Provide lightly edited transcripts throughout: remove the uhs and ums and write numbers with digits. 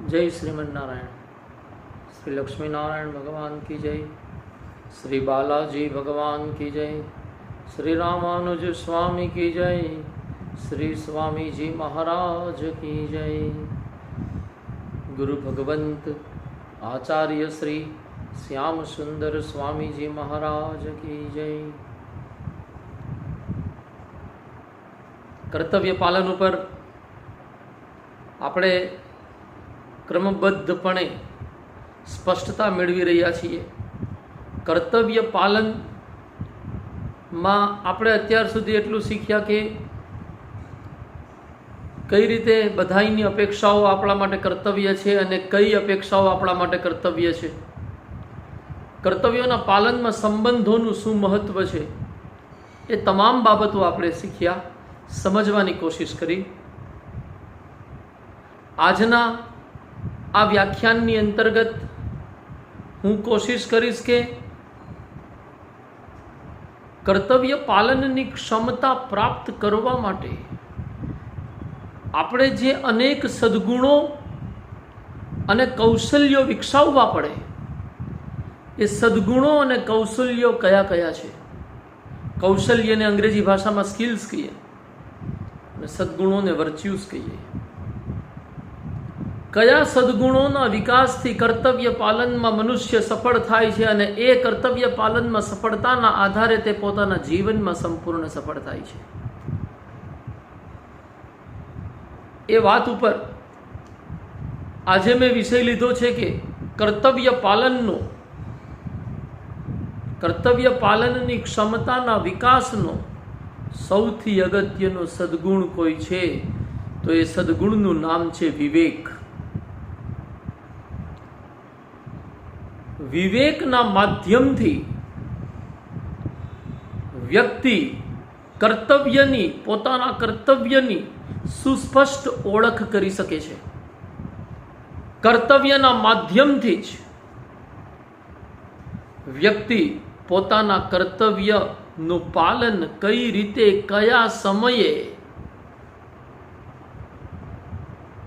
जय श्रीमन नारायण। श्री लक्ष्मी नारायण भगवान की जय। श्री बालाजी भगवान की जय। श्री रामानुज स्वामी की जय। श्री स्वामी जी महाराज की जय। गुरु भगवंत आचार्य श्री श्याम सुंदर स्वामी जी महाराज की जय। कर्तव्य पालन पर આપણે ક્રમબદ્ધપણે સ્પષ્ટતા મેળવી રહ્યા છીએ। કર્તવ્ય પાલનમાં આપણે અત્યાર સુધી એટલું શીખ્યા કે કઈ રીતે બધાની અપેક્ષાઓ આપણા માટે કર્તવ્ય છે અને કઈ અપેક્ષાઓ આપણા માટે કર્તવ્ય છે। કર્તવ્યોના પાલનમાં સંબંધોનું શું મહત્વ છે એ તમામ બાબતો આપણે શીખ્યા, સમજવાની કોશિશ કરી। આજના આ વ્યાખ્યાનની અંતર્ગત હું કોશિશ કરીશ કે કર્તવ્ય પાલનની ક્ષમતા પ્રાપ્ત કરવા માટે આપણે જે અનેક સદ્ગુણો અને કૌશલ્યો વિકસાવવા પડે એ સદ્ગુણો અને કૌશલ્યો કયા કયા છે। કૌશલ્યને અંગ્રેજી ભાષામાં સ્કિલ્સ કહીએ અને સદ્ગુણોને વર્ચ્યુસ કહીએ। કયા સદ્ગુણોના વિકાસથી કર્તવ્ય પાલનમાં મનુષ્ય સફળ થાય છે અને એ કર્તવ્ય પાલનમાં સફળતાના આધારે તે પોતાના જીવનમાં સંપૂર્ણ સફળ થાય છે। એ વાત ઉપર આજે મેં વિષય લીધો છે કે કર્તવ્ય પાલનની ક્ષમતાના વિકાસનો સૌથી અગત્યનો સદ્ગુણ કોઈ છે તો એ સદ્ગુણનું નામ છે વિવેક। વિવેકના માધ્યમથી વ્યક્તિ પોતાના કર્તવ્યની સુસ્પષ્ટ ઓળખ કરી શકે છે। કર્તવ્યના માધ્યમથી જ વ્યક્તિ પોતાના કર્તવ્યનું પાલન કઈ રીતે, કયા સમયે,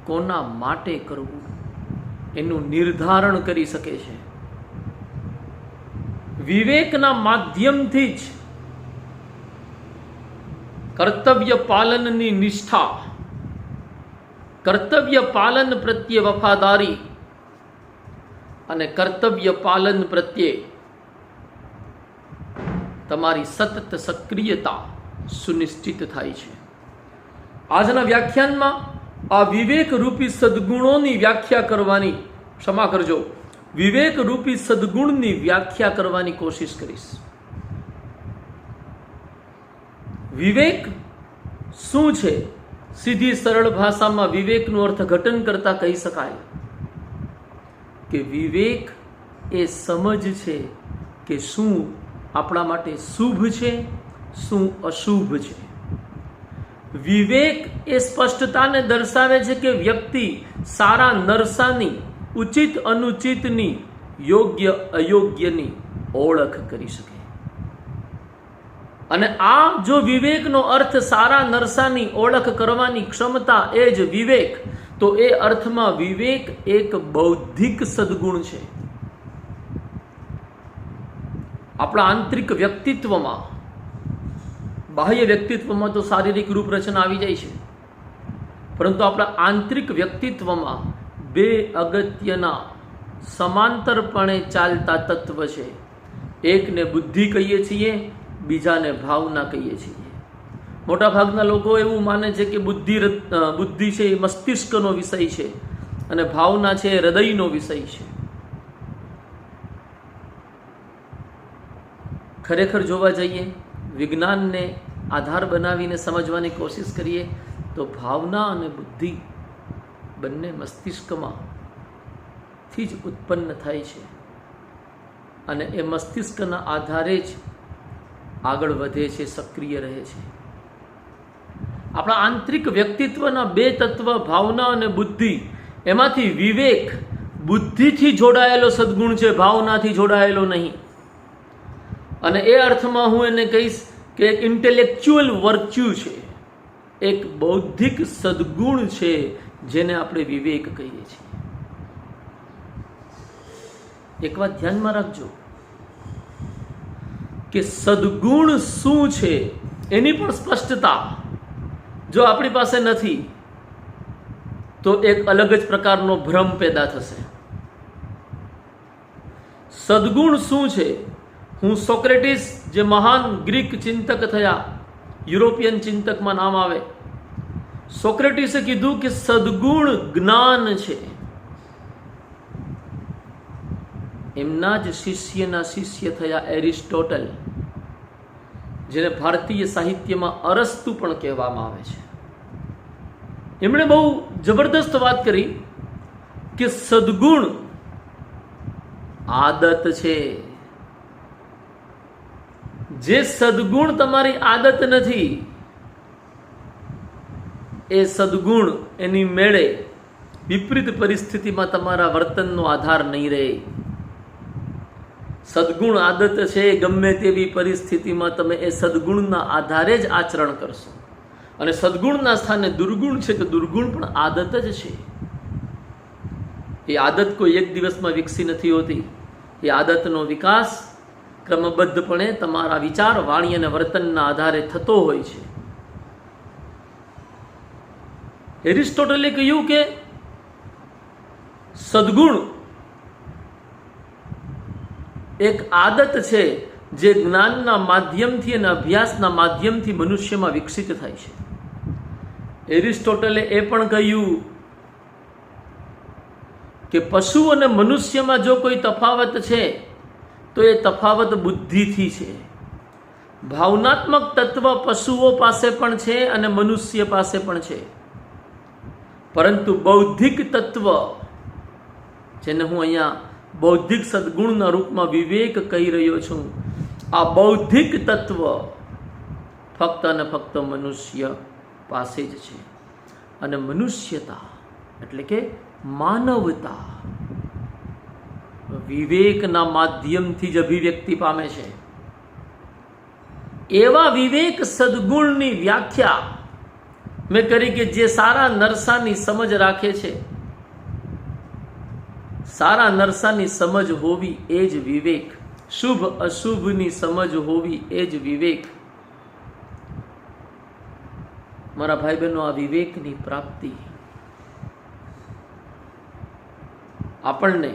કોના માટે કરવું એનું નિર્ધારણ કરી શકે છે। વિવેકના માધ્યમથી જ કર્તવ્ય પાલનની નિષ્ઠા, કર્તવ્ય પાલન પ્રત્યે વફાદારી અને કર્તવ્ય પાલન પ્રત્યે તમારી સતત સક્રિયતા સુનિશ્ચિત થાય છે। આજના વ્યાખ્યાનમાં આ વિવેક રૂપી સદ્ગુણોની વ્યાખ્યા કરવાની, ક્ષમા કરજો, વિવેક રૂપી સદ્ગુણની વ્યાખ્યા કરવાની કોશિશ કરીશ। વિવેક શું છે? સીધી સરળ ભાષામાં વિવેકનું અર્થઘટન કરતા કહી શકાય કે વિવેક એ સમજ છે કે શું આપણા માટે શુભ છે, શું અશુભ છે। વિવેક એ સ્પષ્ટતાને દર્શાવે છે કે વ્યક્તિ સારા નરસાની, ઉચિત અનુચિતની, યોગ્ય અયોગ્યની ઓળખ કરી શકે। અને આ જો વિવેકનો અર્થ સારા નરસાની ઓળખ કરવાની ક્ષમતા એ જ વિવેક, તો એ અર્થમાં વિવેક એક બૌદ્ધિક સદ્ગુણ છે। આપણા આંતરિક વ્યક્તિત્વમાં, બાહ્ય વ્યક્તિત્વમાં તો શારીરિક રૂપરચના આવી જાય છે, પરંતુ આપણા આંતરિક વ્યક્તિત્વમાં બે અગત્યના સમાંતરપણે ચાલતા તત્વ છે। એકને બુદ્ધિ કહીએ છીએ, બીજાને ભાવના કહીએ છીએ। મોટાભાગના લોકો એવું માને છે કે બુદ્ધિ છે એ મસ્તિષ્કનો વિષય છે અને ભાવના છે એ હૃદયનો વિષય છે। ખરેખર જોવા જઈએ, વિજ્ઞાનને આધાર બનાવીને સમજવાની કોશિશ કરીએ તો ભાવના અને બુદ્ધિ બંને મસ્તિષ્કમાંથી જ ઉત્પન્ન થાય છે અને એ મસ્તિષ્કના આધારે જ આગળ વધે છે, સક્રિય રહે છે। આપણા આંતરિક વ્યક્તિત્વના બે તત્વ, ભાવના અને બુદ્ધિ, એમાંથી વિવેક બુદ્ધિથી જોડાયેલો સદ્ગુણ છે, ભાવનાથી જોડાયેલો નહીં। અને એ અર્થમાં હું એને કહીશ કે એક ઇન્ટેલેક્ચ્યુઅલ વર્ચ્યુ છે, એક બૌદ્ધિક સદ્ગુણ છે જેને આપણે વિવેક કહીએ છીએ। એક વાત ધ્યાનમાં રાખજો કે સદગુણ શું છે એની પણ સ્પષ્ટતા જો આપણી પાસે નથી તો એક અલગ જ પ્રકારનો ભ્રમ પેદા થશે. સદગુણ શું છે? હું સોક્રેટિસ, જે મહાન ગ્રીક ચિંતક થયા, યુરોપિયન ચિંતકમાં નામ આવે, સોક્રેટિસે કીધું કે સદગુણ જ્ઞાન છે. એમના જ શિષ્યના શિષ્ય થયા એરિસ્ટોટલ, જેને ભારતીય સાહિત્યમાં અરસ્તુ પણ કહેવામાં આવે છે. એમણે બહુ જબરદસ્ત વાત કરી કે સદગુણ આદત છે. જે સદગુણ તમારી આદત નથી, એ સદગુણ એની મેળે વિપરીત પરિસ્થિતિમાં તમારા વર્તનનો આધાર નહીં રહે. સદગુણ આદત છે, ગમે તેવી પરિસ્થિતિમાં તમે એ સદગુણના આધારે જ આચરણ કરશો. અને સદગુણના સ્થાને દુર્ગુણ છે તો દુર્ગુણ પણ આદત જ છે. એ આદત કોઈ એક દિવસમાં વિકસી નથી હોતી. એ આદતનો વિકાસ ક્રમબદ્ધપણે તમારા વિચાર, વાણી અને વર્તનના આધારે થતો હોય છે. એરિસ્ટોટલે કહ્યું કે સદગુણ એક આદત છે જે જ્ઞાનના માધ્યમથી અને અભ્યાસના માધ્યમથી મનુષ્યમાં વિકસિત થાય છે. એરિસ્ટોટલે એ પણ કહ્યું કે પશુ અને મનુષ્યમાં જો કોઈ તફાવત છે તો એ તફાવત બુદ્ધિથી છે. ભાવનાત્મક તત્વ પશુઓ પાસે પણ છે અને મનુષ્ય પાસે પણ છે, પરંતુ બૌદ્ધિક તત્વ, જેને હું અહીંયા બૌદ્ધિક સદગુણના રૂપમાં વિવેક કહી રહ્યો છું, આ બૌદ્ધિક તત્વ ફક્ત અને ફક્ત મનુષ્ય પાસે જ છે. અને મનુષ્યતા એટલે કે માનવતા વિવેકના માધ્યમથી જ અભિવ્યક્તિ પામે છે. એવા વિવેક સદગુણની વ્યાખ્યા મેં કરી કે જે સારા નરસાની સમજ રાખે છે. સારા નરસાની સમજ હોવી એ જ વિવેક, શુભ અશુભની સમજ હોવી એ જ વિવેક. મારા ભાઈ બહેનો, આ વિવેકની પ્રાપ્તિ આપણને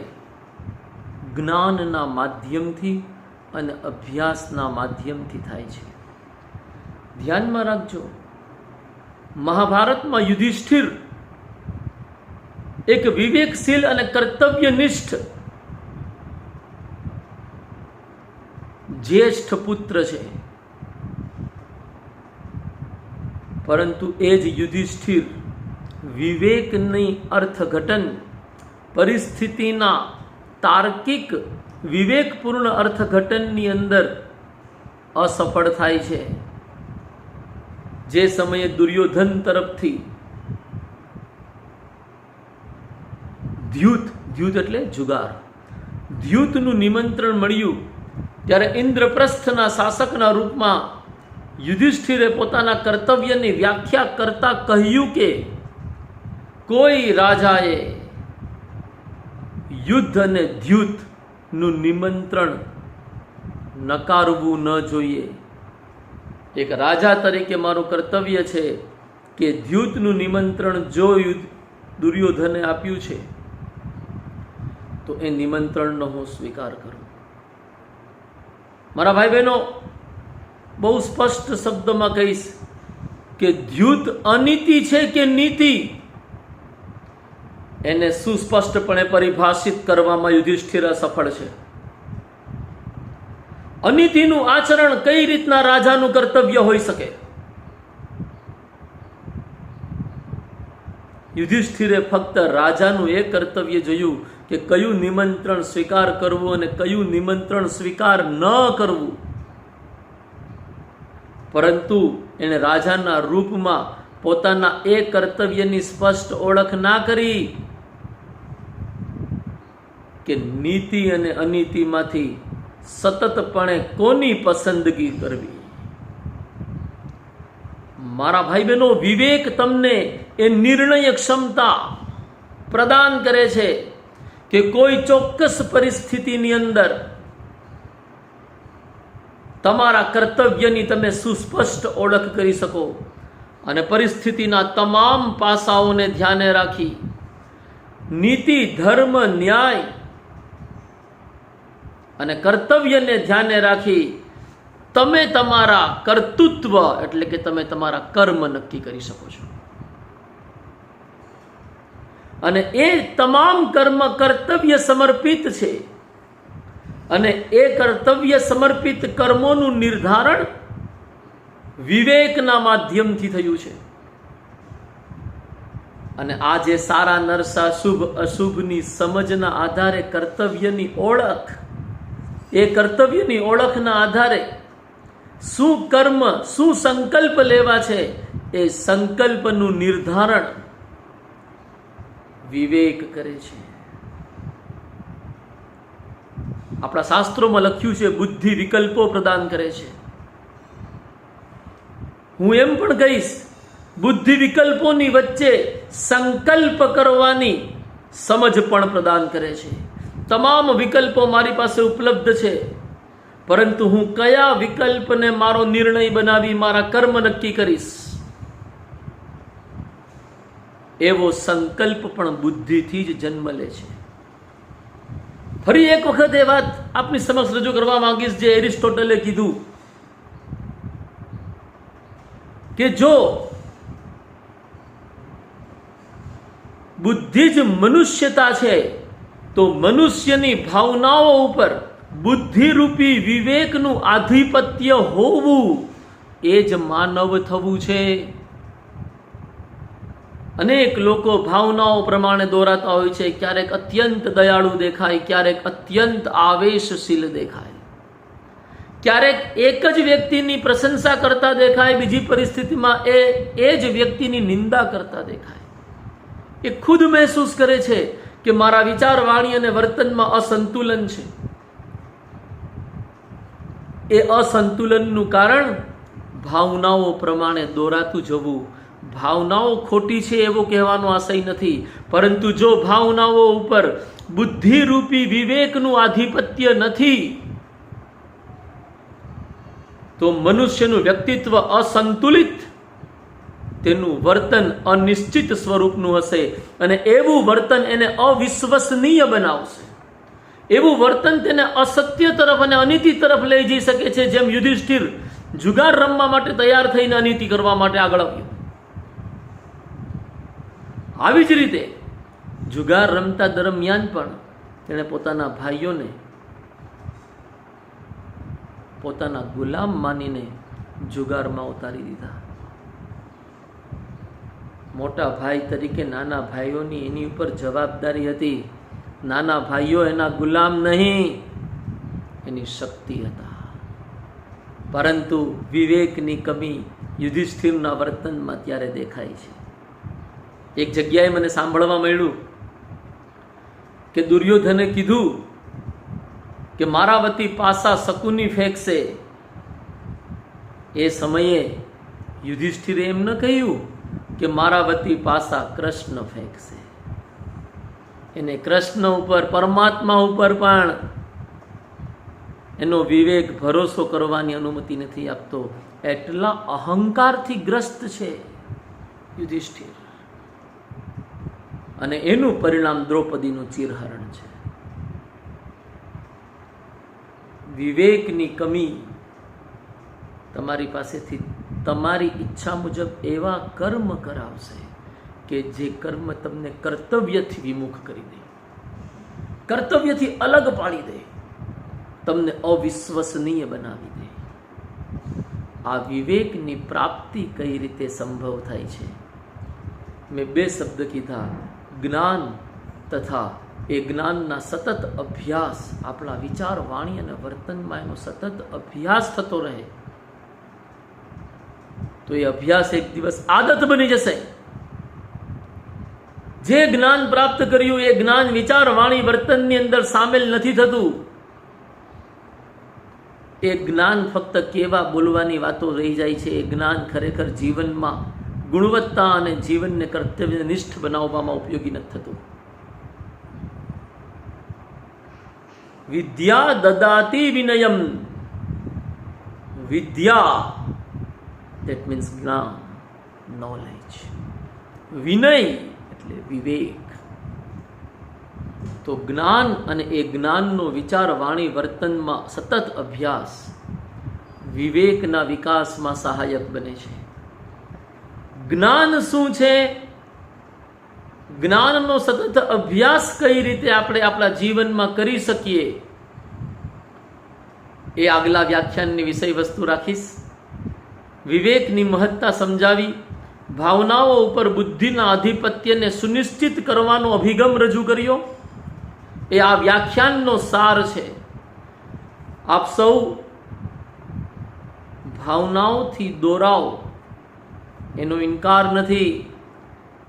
જ્ઞાનના માધ્યમથી અને અભ્યાસના માધ્યમથી થાય છે. ધ્યાનમાં રાખજો, મહાભારતમાં યુધિષ્ઠિર એક વિવેકશીલ અને કર્તવ્યનિષ્ઠ જ્યેષ્ઠ પુત્ર છે, પરંતુ એ જ યુધિષ્ઠિર વિવેકની અર્થઘટન, પરિસ્થિતિના તાર્કિક વિવેકપૂર્ણ અર્થઘટનની અંદર અસફળ થાય છે. જે સમયે દુર્યોધન તરફથી દ્યુત એટલે જુગાર, દ્યુતનું નિમંત્રણ મળ્યું, ત્યારે ઇન્દ્રપ્રસ્થના શાસકના રૂપમાં યુધિષ્ઠિરે પોતાના કર્તવ્યની વ્યાખ્યા કરતા કહ્યું કે કોઈ રાજાએ યુદ્ધ અને દ્યુતનું નિમંત્રણ નકારવું ન જોઈએ. એક રાજા તરીકે મારું કર્તવ્ય છે કે દ્યુતનું નિમંત્રણ જો દુર્યોધને આપ્યું છે તો એ નિમંત્રણનો હું સ્વીકાર કરું. મારા ભાઈ બહેનો, બહુ સ્પષ્ટ શબ્દમાં કહીશ કે દ્યુત અનીતિ છે કે નીતિ, એને સુસ્પષ્ટપણે પરિભાષિત કરવામાં યુધિષ્ઠિર સફળ છે. અનીતિનું આચરણ કઈ રીતના રાજાનું કર્તવ્ય હોઈ શકે? યુધિષ્ઠિરે ફક્ત રાજાનું એ કર્તવ્ય જોયું કે કયું નિમંત્રણ સ્વીકાર કરવું અને કયું નિમંત્રણ સ્વીકાર ન કરવું, પરંતુ એણે રાજાના રૂપમાં પોતાના એ કર્તવ્યની સ્પષ્ટ ઓળખ ના કરી કે નીતિ અને અનીતિમાંથી સતતપણે કોની પસંદગી કરવી. મારા ભાઈ બહેનો, વિવેક તમને એ નિર્ણય ક્ષમતા પ્રદાન કરે છે કે કોઈ ચોક્કસ પરિસ્થિતિની અંદર તમારા કર્તવ્યની તમે સુસ્પષ્ટ ઓળખ કરી શકો અને પરિસ્થિતિના તમામ પાસાઓને ધ્યાને રાખી નીતિ, ધર્મ, ન્યાય અને કર્તવ્યને ધ્યાને રાખી તમે તમારા કર્તૃત્વ એટલે કે તમે તમારા કર્મ નક્કી કરી શકો છો. અને એ તમામ કર્મ કર્તવ્ય સમર્પિત છે અને એ કર્તવ્ય સમર્પિત કર્મોનું નિર્ધારણ વિવેકના માધ્યમથી થયું છે. અને આ જે સારા નરસા, શુભ અશુભની સમજના આધારે કર્તવ્યની ઓળખ, એ કર્તવ્યની ઓળખના આધારે શું કર્મ, શું સંકલ્પ લેવા છે, એ સંકલ્પનું નિર્ધારણ વિવેક કરે છે. આપણા શાસ્ત્રોમાં લખ્યું છે બુદ્ધિ વિકલ્પો પ્રદાન કરે છે. હું એમ પણ કહીશ બુદ્ધિ વિકલ્પોની વચ્ચે સંકલ્પ કરવાની સમજ પણ પ્રદાન કરે છે. તમામ વિકલ્પો મારી પાસે ઉપલબ્ધ છે, પરંતુ હું કયા વિકલ્પને મારો નિર્ણય બનાવી મારા કર્મ નક્કી કરીશ, એવો સંકલ્પ પણ બુદ્ધિથી જ જન્મ લે છે. ફરી એક વખત એ વાત આપની સમક્ષ રજૂ કરવા માંગીશ જે એરિસ્ટોટલે કીધું કે જો બુદ્ધિ જ મનુષ્યતા છે તો મનુષ્યની ભાવનાઓ ઉપર બુદ્ધિરૂપી વિવેકનું આધિપત્ય હોવું એ જ માનવ થવું છે. અનેક લોકો ભાવનાઓ પ્રમાણે દોરાતા હોય છે. ક્યારેક અત્યંત દયાળુ દેખાય, ક્યારેક અત્યંત આવેશશીલ દેખાય, ક્યારેક એક જ વ્યક્તિની પ્રશંસા કરતા દેખાય, બીજી પરિસ્થિતિમાં એ જ વ્યક્તિની નિંદા કરતા દેખાય. એ ખુદ મહેસૂસ કરે છે કે મારા વિચાર, વાણી અને વર્તનમાં અસંતુલન છે. એ અસંતુલનનું કારણ ભાવનાઓ પ્રમાણે દોરાતું જવું. ભાવનાઓ ખોટી છે એવો કહેવાનો આશય નથી, પરંતુ જો ભાવનાઓ ઉપર બુદ્ધિરૂપી વિવેકનું આધિપત્ય નથી તો મનુષ્યનું વ્યક્તિત્વ અસંતુલિત, તેનું વર્તન અનિશ્ચિત સ્વરૂપનું હશે અને એવું વર્તન એને અવિશ્વસનીય બનાવશે. એવું વર્તન તેને અસત્ય તરફ અને અનીતિ તરફ લઈ જઈ શકે છે, જેમ યુધિષ્ઠિર જુગાર રમવા માટે તૈયાર થઈને અનીતિ કરવા માટે આગળ આવ્યો. આવી જ રીતે જુગાર રમતા દરમિયાન પણ તેણે પોતાના ભાઈઓને પોતાના ગુલામ માનીને જુગારમાં ઉતારી દીધા. મોટા ભાઈ તરીકે નાના ભાઈઓની એની ઉપર જવાબદારી હતી. નાના ભાઈઓ એના ગુલામ નહીં, એની શક્તિ હતા. પરંતુ વિવેકની કમી યુધિષ્ઠિરના વર્તનમાં ત્યારે દેખાય છે. એક જગ્યાએ મને સાંભળવા મળ્યું કે દુર્યોધને કીધું કે મારા વતી પાસા શકુની ફેંકશે. એ સમયે યુધિષ્ઠિરે એમ ન કહ્યું કે મારા વતી પાસા કૃષ્ણ ફેંકશે. એને કૃષ્ણ ઉપર, પરમાત્મા ઉપર પણ એનો વિવેક ભરોસો કરવાની અનુમતિ નથી આપતો. એટલા અહંકારથી ગ્રસ્ત છે યુધિષ્ઠિર, અને એનું પરિણામ દ્રૌપદીનું ચીરહરણ છે. વિવેકની કમી તમારી પાસેથી તમારી ઈચ્છા મુજબ એવા કર્મ કરાવશે કે જે કર્મ તમને કર્તવ્યથી વિમુખ કરી દે, કર્તવ્યથી અલગ પાડી દે, તમને અવિશ્વસનીય બનાવી દે. આ વિવેકની પ્રાપ્તિ કઈ રીતે સંભવ થાય છે? મેં બે શબ્દ કીધા, જ્ઞાન તથા એ જ્ઞાનના સતત અભ્યાસ. આપણા વિચાર, વાણી અને વર્તનમાં એનો સતત અભ્યાસ થતો રહે તો એ અભ્યાસ એક દિવસ આદત બની જશે. જે જ્ઞાન પ્રાપ્ત કર્યું એ જ્ઞાન વિચાર, વાણી, વર્તનની અંદર સામેલ નથી થતું. એ જ્ઞાન ફક્ત કેવા બોલવાની વાતો રહી જાય છે. એ જ્ઞાન ખરેખર જીવનમાં ગુણવત્તા અને જીવનને કર્તવ્યનિષ્ઠ બનાવવામાં ઉપયોગી નથી થતું. વિદ્યા દદાતિ વિનયમ. વિદ્યા that means જ્ઞાન, નોલેજ. વિનય એટલે વિવેક. તો જ્ઞાન અને એ જ્ઞાનનો વિચાર, વાણી, વર્તનમાં સતત અભ્યાસ વિવેકના વિકાસમાં સહાયક બને છે. જ્ઞાન શું છે? જ્ઞાનનો સતત અભ્યાસ કઈ રીતે આપણે આપણા જીવનમાં કરી શકીએ એ આગલા વ્યાખ્યાનની વિષય વસ્તુ રાખીશ. વિવેકની મહત્તા સમજાવી, ભાવનાઓ ઉપર બુદ્ધિના આધિપત્યને સુનિશ્ચિત કરવાનો અભિગમ રજૂ કર્યો. એ આ વ્યાખ્યાનનો સાર છે. આપ સૌ ભાવનાઓથી દોરાઓ એનો ઇનકાર નથી,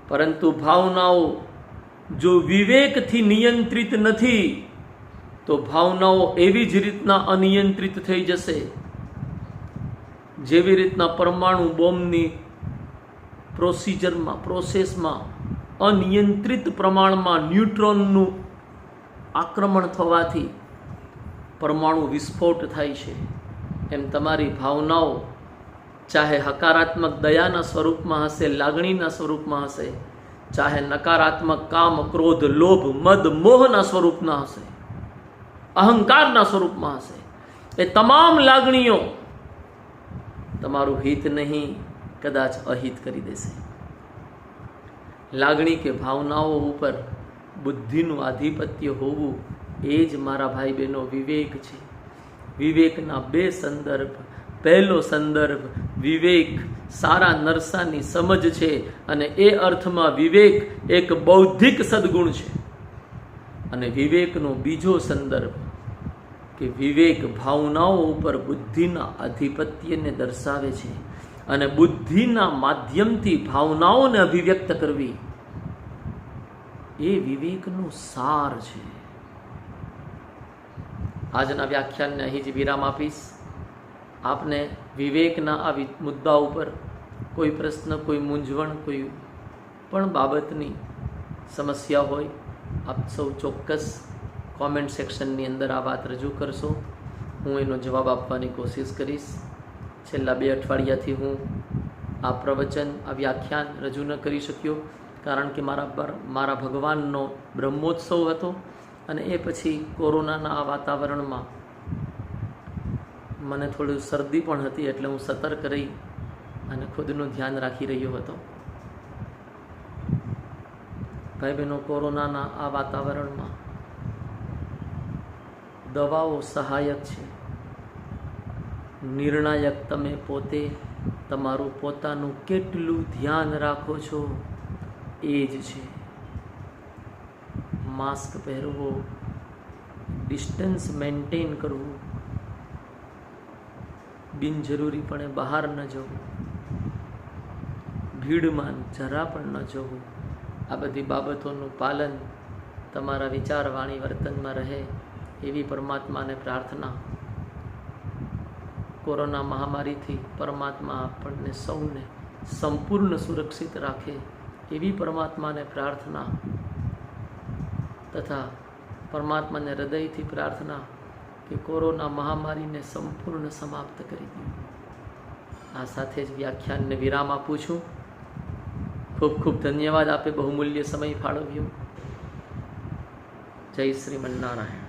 પરંતુ ભાવનાઓ જો વિવેકથી નિયંત્રિત નથી તો ભાવનાઓ એવી જ રીતના અનિયંત્રિત થઈ જશે જેવી રીતના પરમાણુ બોમ્બની પ્રોસેસમાં અનિયંત્રિત પ્રમાણમાં ન્યુટ્રોનનું આક્રમણ થવાથી પરમાણુ વિસ્ફોટ થાય છે. એમ તમારી ભાવનાઓ ચાહે હકારાત્મક દયાના સ્વરૂપમાં હશે, લાગણીના સ્વરૂપમાં હશે, ચાહે નકારાત્મક કામ, ક્રોધ, લોભ, મદ, મોહના સ્વરૂપના હશે, અહંકારના સ્વરૂપમાં હશે, એ તમામ લાગણીઓ તમારું હિત નહીં, કદાચ અહિત કરી દેશે. લાગણી કે ભાવનાઓ ઉપર બુદ્ધિનું આધિપત્ય હોવું એ જ મારા ભાઈ બહેનો વિવેક છે. વિવેકના બે સંદર્ભ. પહેલો સંદર્ભ વિવેક સારા નરસાની સમજ છે, અને એ અર્થમાં વિવેક એક બૌદ્ધિક સદગુણ છે. અને વિવેકનો બીજો સંદર્ભ કે વિવેક ભાવનાઓ ઉપર બુદ્ધિના આધિપત્યને દર્શાવે છે, અને બુદ્ધિના માધ્યમથી ભાવનાઓને અભિવ્યક્ત કરવી એ વિવેકનો સાર છે. આજના વ્યાખ્યાનને અહીં જ વિરામ આપીશ. આપને વિવેકના આ મુદ્દા ઉપર કોઈ પ્રશ્ન, કોઈ મૂંઝવણ, કોઈ પણ બાબતની સમસ્યા હોય, આપ સૌ ચોક્કસ કોમેન્ટ સેક્શનની અંદર આ વાત રજૂ કરશો. હું એનો જવાબ આપવાની કોશિશ કરીશ. છેલ્લા 2 અઠવાડિયાથી હું આ પ્રવચન, આ વ્યાખ્યાન રજૂ ન કરી શક્યો, કારણ કે મારા ભગવાનનો બ્રહ્મોત્સવ હતો, અને એ પછી કોરોનાના આ વાતાવરણમાં મને થોડું શરદી પણ હતી, એટલે હું સતર્ક રહી અને ખુદનું ધ્યાન રાખી રહ્યો હતો. ભાઈ બહેનો, કોરોનાના આ વાતાવરણમાં દવાઓ સહાયક છે, નિર્ણાયક તમે પોતે તમારું પોતાનું કેટલું ધ્યાન રાખો છો એ જ છે. માસ્ક પહેરવો, ડિસ્ટન્સ મેન્ટેન કરવું, બિનજરૂરીપણે બહાર ન જવું, ભીડમાં જરા પણ ન જવું, આ બધી બાબતોનું પાલન તમારા વિચાર, વાણી, વર્તનમાં રહે એવી પરમાત્માને પ્રાર્થના. કોરોના મહામારીથી પરમાત્મા આપણને સૌને સંપૂર્ણ સુરક્ષિત રાખે એવી પરમાત્માને પ્રાર્થના, તથા પરમાત્માને હૃદયથી પ્રાર્થના કે કોરોના મહામારીને સંપૂર્ણ સમાપ્ત કરી દે. આ સાથે જ વ્યાખ્યાનને વિરામ આપું છું. ખૂબ ખૂબ ધન્યવાદ. આપે બહુમૂલ્ય સમય ફાળવ્યો. જય શ્રીમન્નારાયણ.